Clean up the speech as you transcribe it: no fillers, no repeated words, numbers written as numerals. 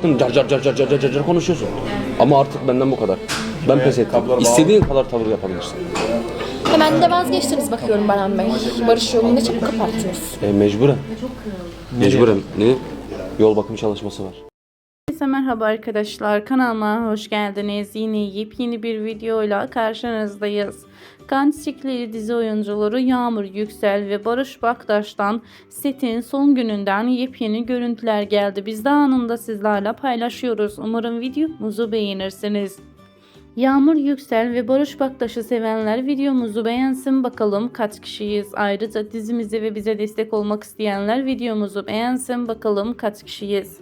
baktın car car car car car car car konuşuyorsun. Ama artık benden bu kadar. Ben pes ettim. İstediğin kadar tavır yapabilirsin. Hemen de vazgeçtiniz bakıyorum Baran Bey. Barış yolunu çabuk kapattınız. Mecburen. Mecburen. Ne? Yol bakım çalışması var. Herkese merhaba arkadaşlar, kanalıma hoş geldiniz. Yine yepyeni bir videoyla karşınızdayız. Kan Çiçekleri dizi oyuncuları Yağmur Yüksel ve Barış Baktaş'tan setin son gününden yepyeni görüntüler geldi. Biz de anında sizlerle paylaşıyoruz. Umarım videomuzu beğenirsiniz. Yağmur Yüksel ve Barış Baktaş'ı sevenler videomuzu beğensin, bakalım kaç kişiyiz. Ayrıca dizimize ve bize destek olmak isteyenler videomuzu beğensin, bakalım kaç kişiyiz.